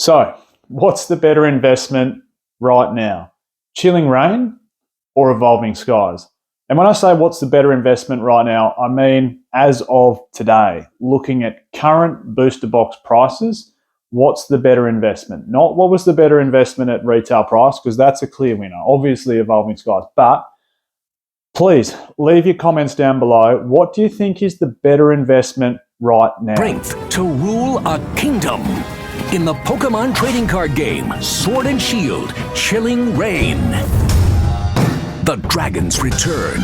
So, what's the better investment right now? Chilling Reign or Evolving Skies? And when I say what's the better investment right now, I mean as of today, looking at current booster box prices, what's the better investment? Not what was the better investment at retail price, because that's a clear winner. Obviously, Evolving Skies. But please leave your comments down below. What do you think is the better investment right now? Strength to rule a kingdom. In the Pokemon trading card game, Sword and Shield, Chillign Reign. The dragons return.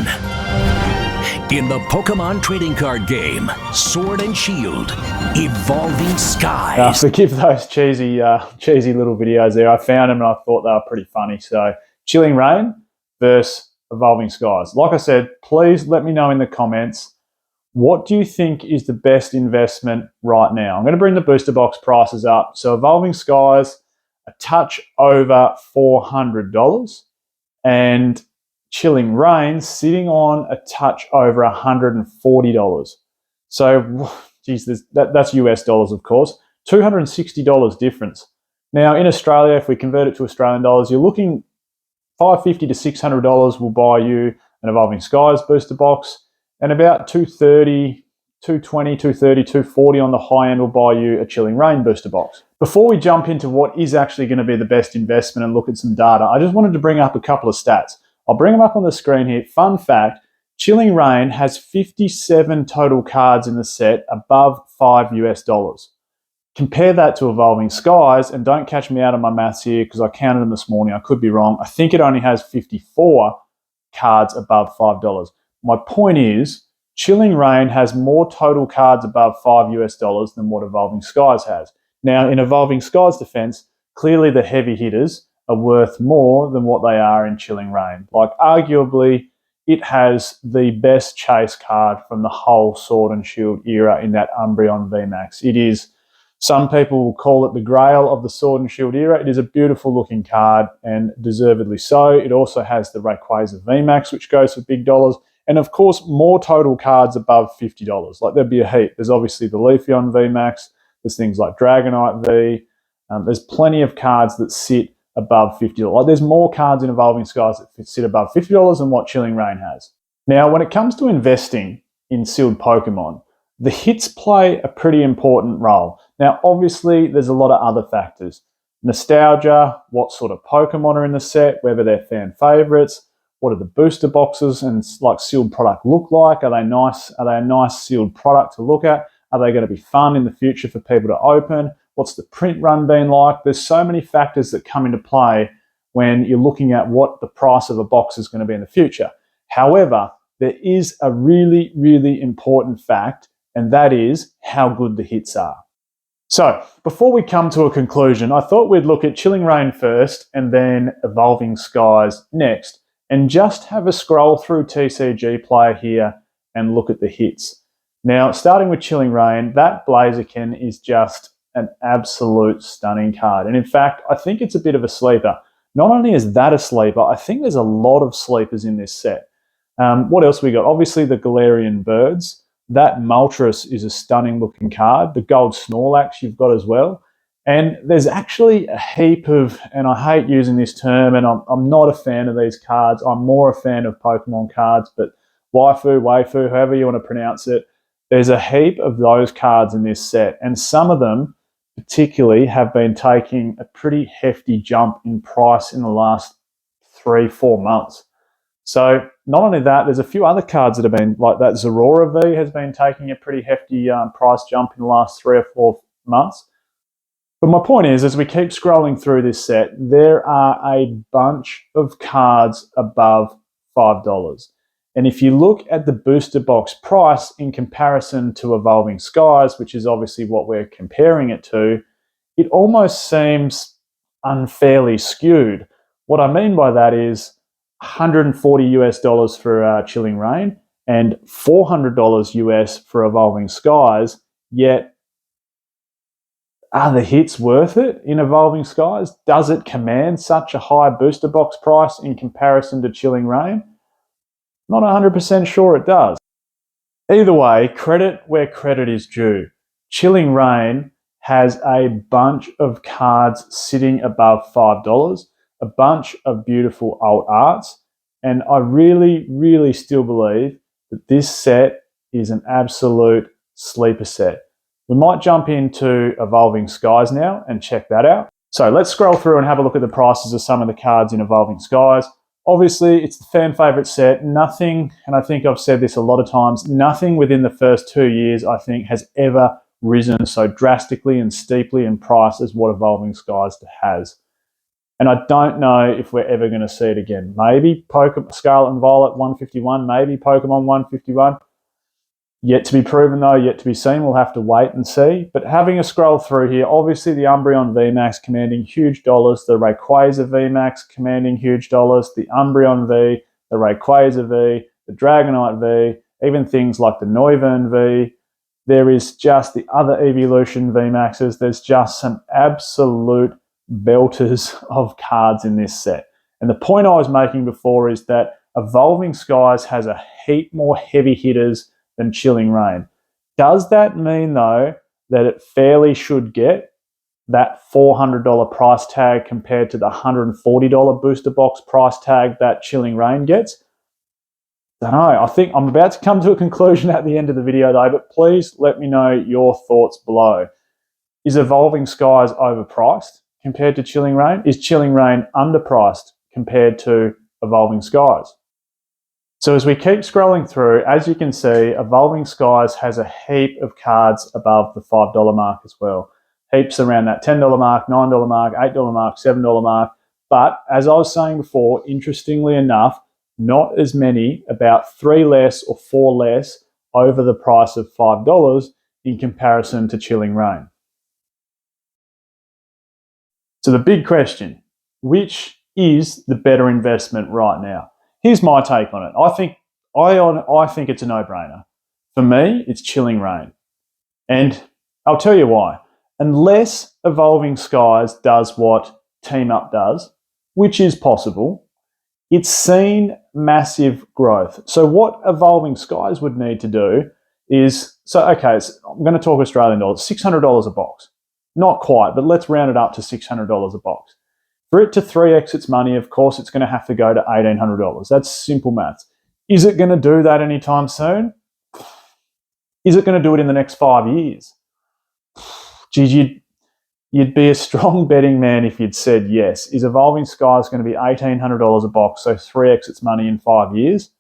In the Pokemon trading card game, Sword and Shield, Evolving Skies. Forgive those cheesy little videos there. I found them and I thought they were pretty funny. So, Chilling Reign versus Evolving Skies. Like I said, please let me know in the comments, what do you think is the best investment right now? I'm going to bring the booster box prices up. So Evolving Skies, a touch over $400, and Chilling Reign sitting on a touch over $140. So, geez, that's US dollars, of course. $260 difference. Now, in Australia, if we convert it to Australian dollars, you're looking $550 to $600 will buy you an Evolving Skies booster box, and about $230, $220, $230, $240 on the high end will buy you a Chilling Reign booster box. Before we jump into what is actually going to be the best investment and look at some data, I just wanted to bring up a couple of stats. I'll bring them up on the screen here. Fun fact, Chilling Reign has 57 total cards in the set above $5 US. Compare that to Evolving Skies, and don't catch me out on my maths here because I counted them this morning. I could be wrong. I think it only has 54 cards above $5. My point is, Chilling Reign has more total cards above $5 US than what Evolving Skies has. Now, in Evolving Skies' defense, clearly the heavy hitters are worth more than what they are in Chilling Reign. Like, arguably, it has the best chase card from the whole Sword and Shield era in that Umbreon VMAX. It is, some people will call it the grail of the Sword and Shield era. It is a beautiful looking card, and deservedly so. It also has the Rayquaza VMAX, which goes for big dollars. And of course, more total cards above $50. Like, there'd be a heap. There's obviously the Leafeon VMAX. There's things like Dragonite V. There's plenty of cards that sit above $50. Like, there's more cards in Evolving Skies that sit above $50 than what Chilling Reign has. Now, when it comes to investing in sealed Pokemon, the hits play a pretty important role. Now, obviously, there's a lot of other factors. Nostalgia, what sort of Pokemon are in the set, whether they're fan favorites, what do the booster boxes and like sealed product look like? Are they nice? Are they a nice sealed product to look at? Are they going to be fun in the future for people to open? What's the print run been like? There's so many factors that come into play when you're looking at what the price of a box is going to be in the future. However, there is a really, really important fact, and that is how good the hits are. So, before we come to a conclusion, I thought we'd look at Chilling Reign first and then Evolving Skies next, and just have a scroll through TCG Player here and look at the hits. Now, starting with Chilling Reign, that Blaziken is just an absolute stunning card. And in fact, I think it's a bit of a sleeper. Not only is that a sleeper, I think there's a lot of sleepers in this set. What else we got? Obviously, the Galarian Birds. That Moltres is a stunning looking card. The Gold Snorlax you've got as well. And there's actually a heap of, and I hate using this term, and I'm not a fan of these cards. I'm more a fan of Pokemon cards, but waifu, however you want to pronounce it, there's a heap of those cards in this set. And some of them particularly have been taking a pretty hefty jump in price in the last 3-4 months. So not only that, there's a few other cards that have been, like that Zorora V has been taking a pretty hefty price jump in the last 3 or 4 months. But my point is, as we keep scrolling through this set, there are a bunch of cards above $5. And if you look at the booster box price in comparison to Evolving Skies, which is obviously what we're comparing it to, it almost seems unfairly skewed. What I mean by that is $140 US for Chilling Reign and $400 US for Evolving Skies, yet are the hits worth it in Evolving Skies? Does it command such a high booster box price in comparison to Chilling Reign? Not 100% sure it does. Either way, credit where credit is due. Chilling Reign has a bunch of cards sitting above $5, a bunch of beautiful alt arts, and I really, really still believe that this set is an absolute sleeper set. We might jump into Evolving Skies now and check that out. So let's scroll through and have a look at the prices of some of the cards in Evolving Skies. Obviously, it's the fan favourite set. Nothing, and I think I've said this a lot of times, nothing within the first 2 years, I think, has ever risen so drastically and steeply in price as what Evolving Skies has. And I don't know if we're ever going to see it again. Maybe Pokemon Scarlet and Violet 151, maybe Pokemon 151. Yet to be proven though, yet to be seen. We'll have to wait and see. But having a scroll through here, obviously the Umbreon VMAX commanding huge dollars, the Rayquaza VMAX commanding huge dollars, the Umbreon V, the Rayquaza V, the Dragonite V, even things like the Noivern V. There is just the other Evolution VMAXs. There's just some absolute belters of cards in this set. And the point I was making before is that Evolving Skies has a heap more heavy hitters than Chilling Reign. Does that mean, though, that it fairly should get that $400 price tag compared to the $140 booster box price tag that Chilling Reign gets? I don't know. I think I'm about to come to a conclusion at the end of the video, though, but please let me know your thoughts below. Is Evolving Skies overpriced compared to Chilling Reign? Is Chilling Reign underpriced compared to Evolving Skies? So as we keep scrolling through, as you can see, Evolving Skies has a heap of cards above the $5 mark as well. Heaps around that $10 mark, $9 mark, $8 mark, $7 mark. But as I was saying before, interestingly enough, not as many, about 3 less or 4 less over the price of $5 in comparison to Chilling Reign. So the big question, which is the better investment right now? Here's my take on it. I think it's a no-brainer. For me, it's Chilling Reign. And I'll tell you why. Unless Evolving Skies does what Team Up does, which is possible, it's seen massive growth. So what Evolving Skies would need to do is, I'm going to talk Australian dollars, $600 a box. Not quite, but let's round it up to $600 a box. For it to 3x its money, of course, it's going to have to go to $1,800. That's simple maths. Is it going to do that anytime soon? Is it going to do it in the next 5 years? Geez, you'd be a strong betting man if you'd said yes. Is Evolving Skies going to be $1,800 a box, so 3x its money in 5 years?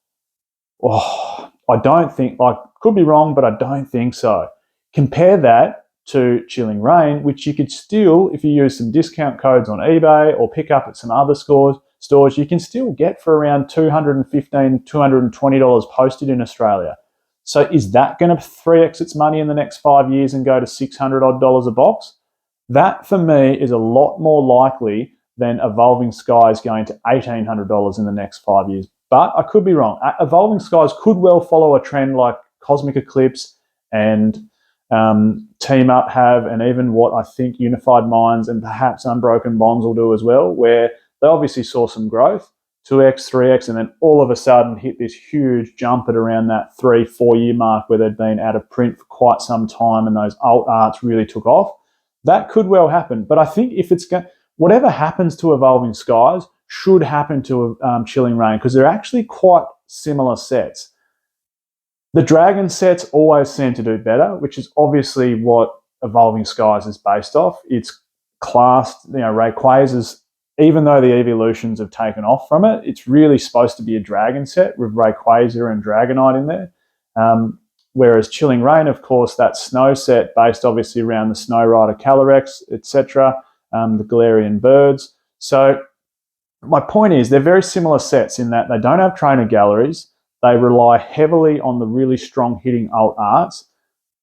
Oh, I don't think, could be wrong, but I don't think so. Compare that to Chilling Reign, which you could still, if you use some discount codes on eBay or pick up at some other stores, you can still get for around $215, $220 posted in Australia. So is that going to 3x its money in the next 5 years and go to $600 odd a box? That, for me, is a lot more likely than Evolving Skies going to $1,800 in the next 5 years. But I could be wrong. Evolving Skies could well follow a trend like Cosmic Eclipse and Team Up have, and even what I think Unified Minds and perhaps Unbroken Bonds will do as well, where they obviously saw some growth, 2x, 3x, and then all of a sudden hit this huge jump at around that 3-4 year mark where they'd been out of print for quite some time and those alt arts really took off. That could well happen. But I think if it's whatever happens to Evolving Skies should happen to Chilling Reign, because they're actually quite similar sets. The Dragon sets always seem to do better, which is obviously what Evolving Skies is based off. It's classed, Rayquaza's, even though the evolutions have taken off from it, it's really supposed to be a Dragon set with Rayquaza and Dragonite in there. Whereas Chilling Reign, of course, that Snow set based obviously around the Snow Rider Calyrex, etc., the Galarian birds. So my point is they're very similar sets in that they don't have trainer galleries. They rely heavily on the really strong hitting alt arts.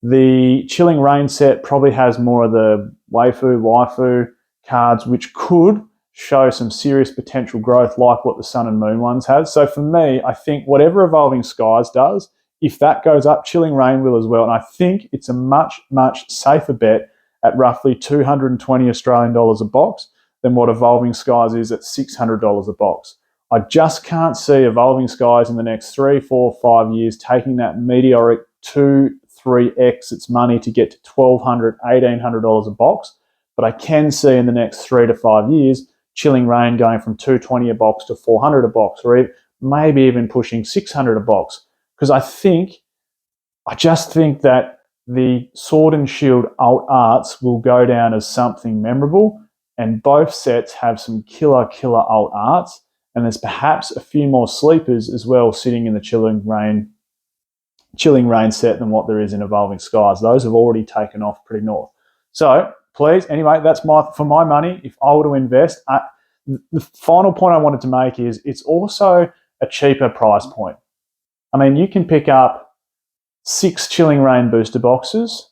The Chilling Reign set probably has more of the waifu cards, which could show some serious potential growth like what the Sun and Moon ones have. So for me, I think whatever Evolving Skies does, if that goes up, Chilling Reign will as well. And I think it's a much, much safer bet at roughly 220 Australian dollars a box than what Evolving Skies is at $600 a box. I just can't see Evolving Skies in the next 3, 4, 5 years taking that meteoric 2, 3x its money to get to $1,200, $1,800 a box. But I can see in the next 3 to 5 years, Chilling Reign going from $220 a box to $400 a box, or maybe even pushing $600 a box. Because I just think that the Sword and Shield alt arts will go down as something memorable, and both sets have some killer alt arts, and there's perhaps a few more sleepers as well sitting in the Chilling Reign set than what there is in Evolving Skies. Those have already taken off pretty north. So please, anyway, that's for my money. If I were to invest, the final point I wanted to make is it's also a cheaper price point. I mean, you can pick up 6 Chilling Reign booster boxes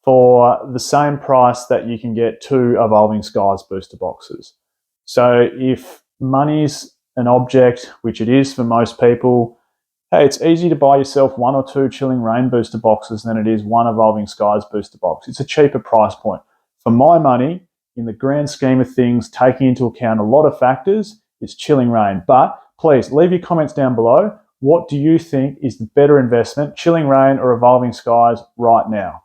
for the same price that you can get 2 Evolving Skies booster boxes. So if money's an object, which it is for most people, hey, it's easy to buy yourself 1 or 2 Chilling Reign booster boxes than it is 1 Evolving Skies booster box. It's a cheaper price point. For my money, in the grand scheme of things, taking into account a lot of factors, is Chilling Reign. But please leave your comments down below. What do you think is the better investment, Chilling Reign or Evolving Skies right now?